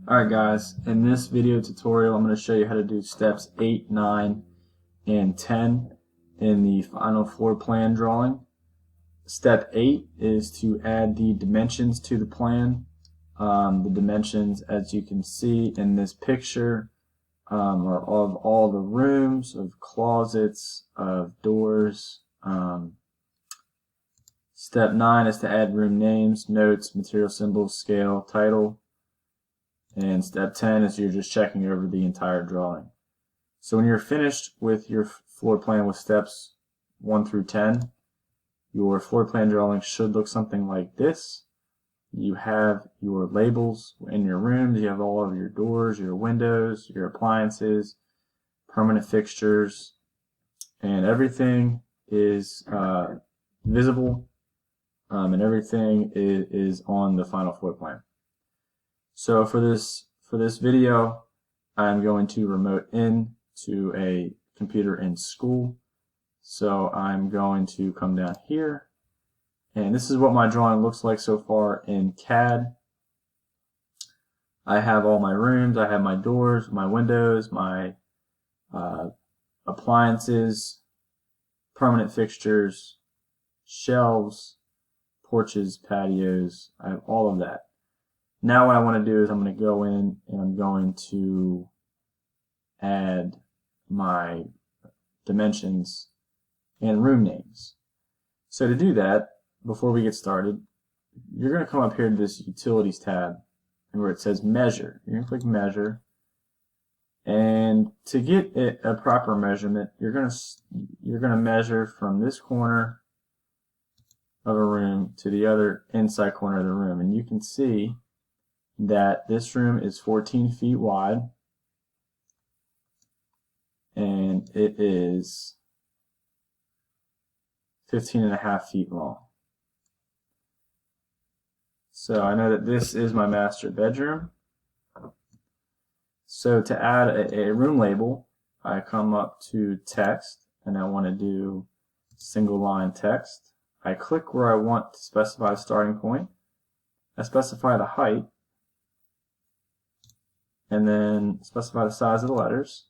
Alright guys, in this video tutorial I'm going to show you how to do steps 8, 9, and 10 in the final floor plan drawing. Step 8 is to add the dimensions to the plan. The dimensions, as you can see in this picture, are of all the rooms, of closets, of doors. Step 9 is to add room names, notes, material symbols, scale, title. And step 10 is you're just checking over the entire drawing. So when you're finished with your floor plan with steps 1 through 10, your floor plan drawing should look something like this. You have your labels in your rooms, you have all of your doors, your windows, your appliances, permanent fixtures, and everything is visible, and everything is on the final floor plan. So for this video, I'm going to remote in to a computer in school. So I'm going to come down here, and this is what my drawing looks like so far in CAD. I have all my rooms, I have my doors, my windows, my appliances, permanent fixtures, shelves, porches, patios. I have all of that. Now what I want to do is I'm going to go in and I'm going to add my dimensions and room names. So to do that, before we get started, you're going to come up here to this Utilities tab, and where it says Measure. You're going to click Measure, and to get a proper measurement, you're going to measure from this corner of a room to the other inside corner of the room, and you can see that this room is 14 feet wide and it is 15.5 feet long. So I know that this is my master bedroom. So to add a room label, I come up to text and I want to do single line text. I click where I want to specify a starting point. I specify the height, and then specify the size of the letters.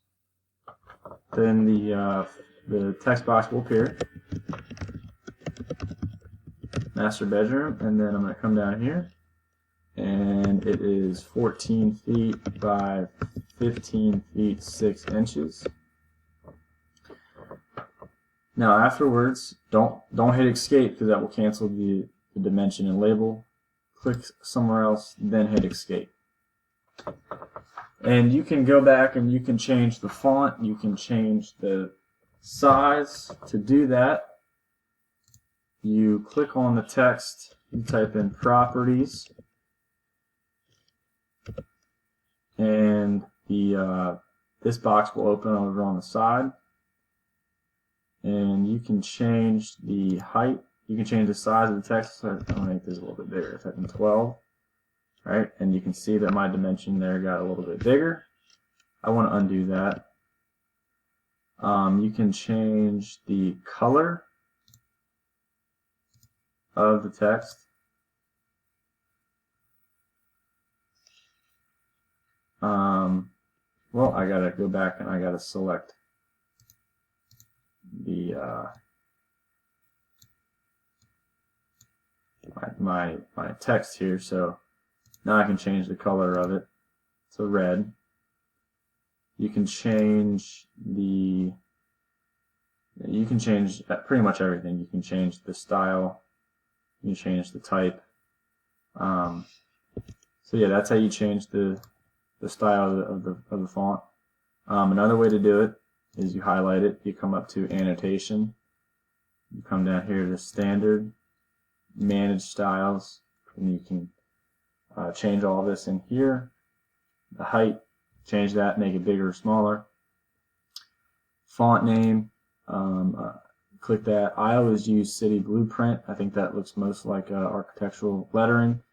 Then the text box will appear, master bedroom, and then I'm going to come down here, and it is 14 feet by 15 feet 6 inches. Now afterwards, don't hit escape, because that will cancel the dimension and label. Click somewhere else, then hit escape. And you can go back and you can change the font, you can change the size. To do that, you click on the text, you type in properties, and this box will open over on the side, and you can change the height, you can change the size of the text. So I'm going to make this a little bit bigger, type in 12. Right, and you can see that my dimension there got a little bit bigger. I want to undo that. You can change the color of the text. Well, I gotta go back and I gotta select the my text here. So now I can change the color of it to red. You can change pretty much everything. You can change the style. You can change the type. So yeah, that's how you change the style of the font. Another way to do it is you highlight it. You come up to annotation. You come down here to standard, manage styles, and you can change all this in here. The height, change that, make it bigger or smaller. Font name, click that. I always use City Blueprint. I think that looks most like architectural lettering.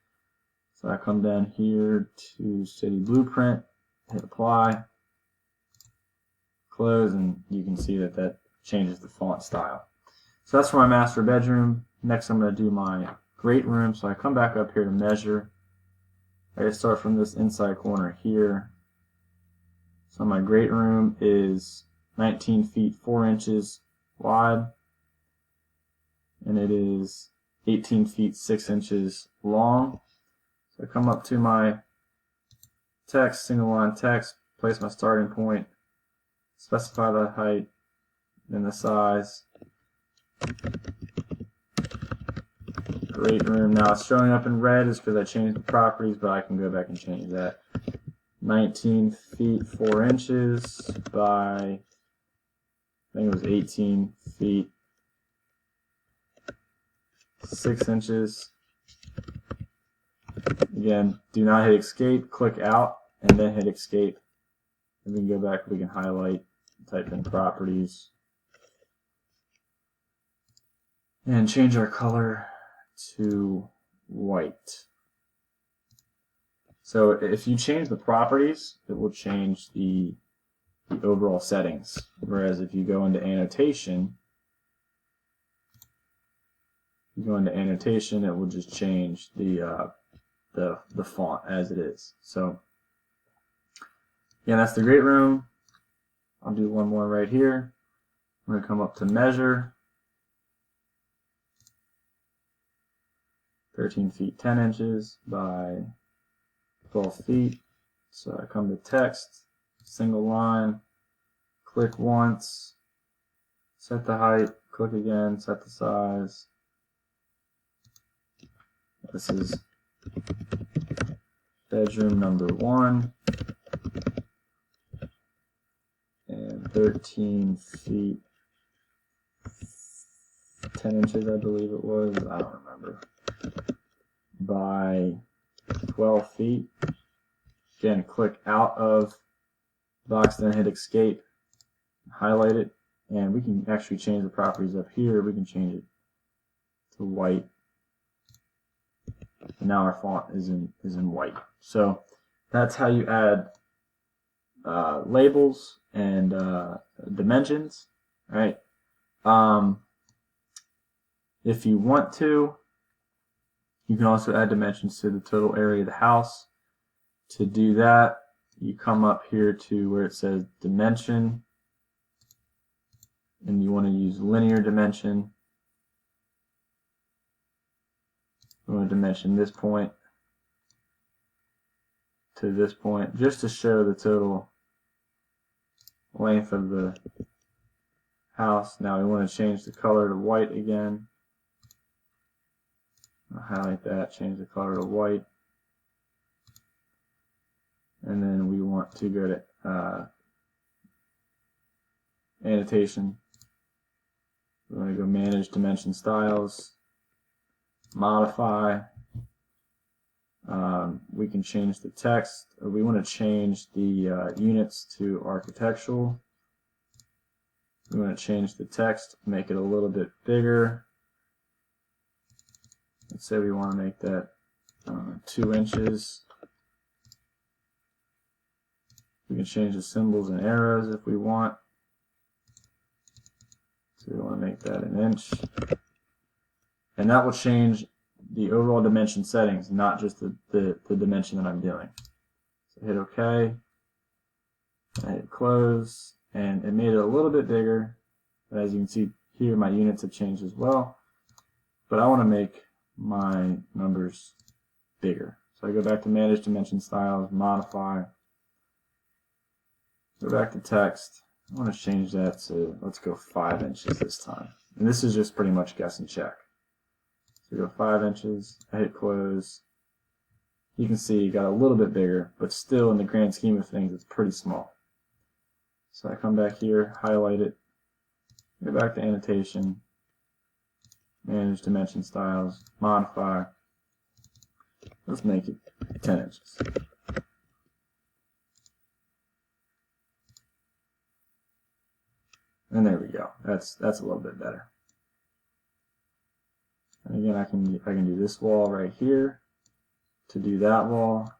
So I come down here to City Blueprint, hit apply, close, and you can see that changes the font style. So that's for my master bedroom. Next I'm going to do my great room. So I come back up here to measure, I start from this inside corner here. So my great room is 19 feet 4 inches wide, and it is 18 feet 6 inches long. So I come up to my text, single line text, place my starting point, specify the height, then the size. Great room. Now it's showing up in red is because I changed the properties, but I can go back and change that. 19 feet 4 inches by, I think it was 18 feet 6 inches. Again, do not hit escape, click out, and then hit escape. And we can go back, we can highlight, type in properties, and change our color to white. So if you change the properties, it will change the overall settings. Whereas if you go into annotation, it will just change the font as it is. So yeah, that's the great room. I'll do one more right here. I'm going to come up to measure, 13 feet 10 inches by 12 feet. So I come to text, single line, click once, set the height, click again, set the size. This is bedroom number 1, and 13 feet 10 inches, I believe it was, I don't remember, by 12 feet. Again, click out of the box, then hit escape, highlight it, and we can actually change the properties up here. We can change it to white. And now our font is in white. So that's how you add labels and dimensions, right? If you want to, you can also add dimensions to the total area of the house. To do that, you come up here to where it says dimension, and you want to use linear dimension. You want to dimension this point to this point, just to show the total length of the house. Now we want to change the color to white again. I'll highlight that, change the color to white. And then we want to go to annotation. We want to go manage dimension styles, modify. We can change the text, or we want to change the units to architectural. We want to change the text, make it a little bit bigger. Let's say we want to make that 2 inches. We can change the symbols and arrows if we want. So we want to make that 1 inch. And that will change the overall dimension settings, not just the dimension that I'm doing. So hit OK, I hit close, and it made it a little bit bigger. But as you can see here, my units have changed as well. But I want to make my numbers bigger. So I go back to Manage Dimension Styles, Modify, go back to Text. I want to change that to, let's go 5 inches this time. And this is just pretty much guess and check. So go 5 inches, I hit close. You can see it got a little bit bigger, but still in the grand scheme of things, it's pretty small. So I come back here, highlight it, go back to Annotation, Manage Dimension Styles, Modify. Let's make it 10 inches. And there we go. That's a little bit better. And again, I can do this wall right here. To do that wall,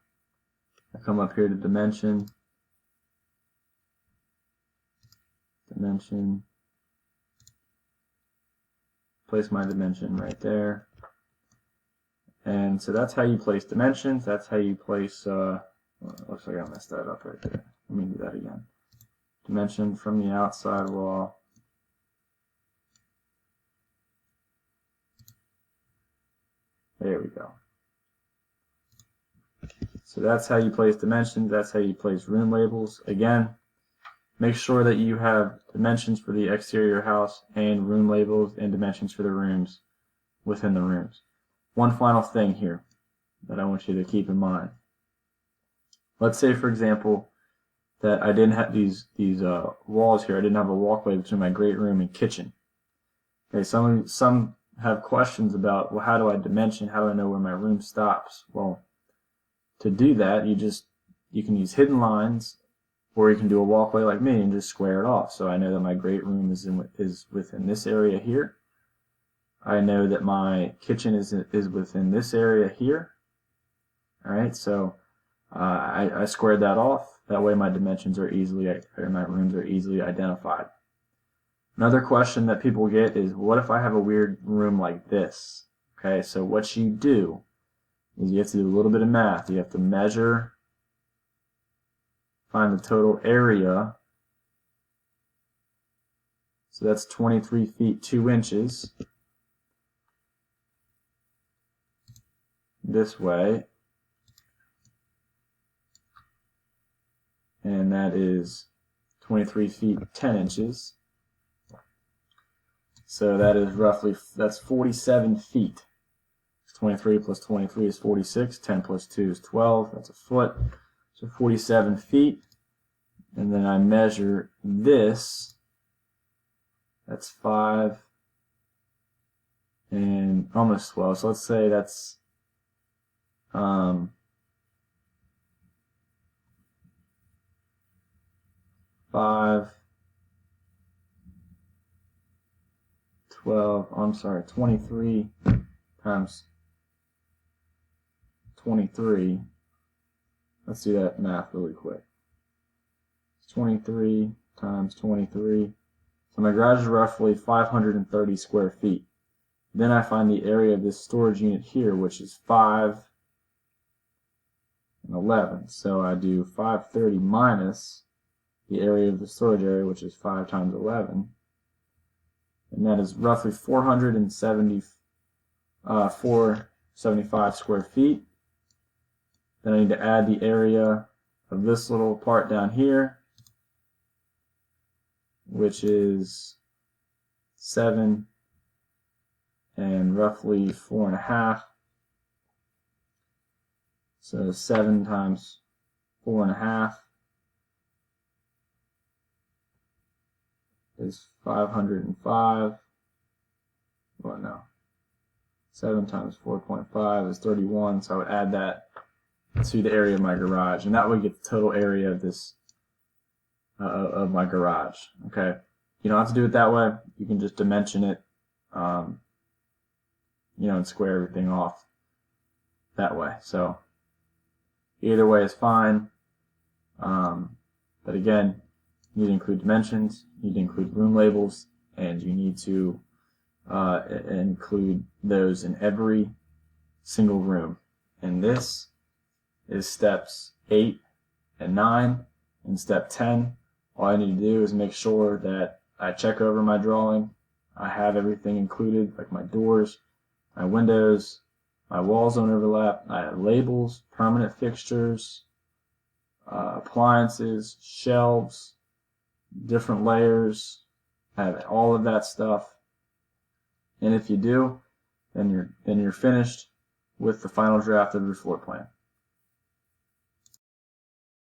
I come up here to dimension, place my dimension right there, And so that's how you place dimensions. That's how you place, looks like I messed that up right there. Let me do that again. Dimension from the outside wall. There we go. So that's how you place dimensions. That's how you place room labels. Again, make sure that you have dimensions for the exterior house and room labels and dimensions for the rooms within the rooms. One final thing here that I want you to keep in mind. Let's say, for example, that I didn't have these walls here. I didn't have a walkway between my great room and kitchen. Okay, some have questions about, well, how do I dimension? How do I know where my room stops? Well, to do that, you can use hidden lines, or you can do a walkway like me and just square it off. So I know that my great room is within this area here. I know that my kitchen is within this area here. All right, so I squared that off. That way my dimensions are my rooms are easily identified. Another question that people get is, what if I have a weird room like this? Okay, so what you do is you have to do a little bit of math. You have to measure, find the total area. So that's 23 feet 2 inches. This way. And that is 23 feet 10 inches. So that is that's 47 feet. 23 plus 23 is 46. 10 plus 2 is 12. That's a foot. So 47 feet. And then I measure this. That's 5 and almost 12. So let's say that's 5, 12, I'm sorry, 23 times 23. Let's do that math really quick. 23 times 23. So my garage is roughly 530 square feet. Then I find the area of this storage unit here, which is 5 and 11. So I do 530 minus the area of the storage area, which is 5 times 11. And that is roughly 475 square feet. Then I need to add the area of this little part down here, which is 7 and roughly 4.5. So 7 times 4.5 is 505. Well, no. 7 times 4.5 is 31. So I would add that to the area of my garage, and that would get the total area of this of my garage. Okay, you don't have to do it that way. You can just dimension it, and square everything off that way. So either way is fine. But again, you need to include dimensions, you need to include room labels, and you need to include those in every single room. And this is steps 8 and 9. In step 10, all I need to do is make sure that I check over my drawing. I have everything included, like my doors, my windows, my walls don't overlap. I have labels, permanent fixtures, appliances, shelves, different layers. I have all of that stuff. And if you do, then you're finished with the final draft of your floor plan.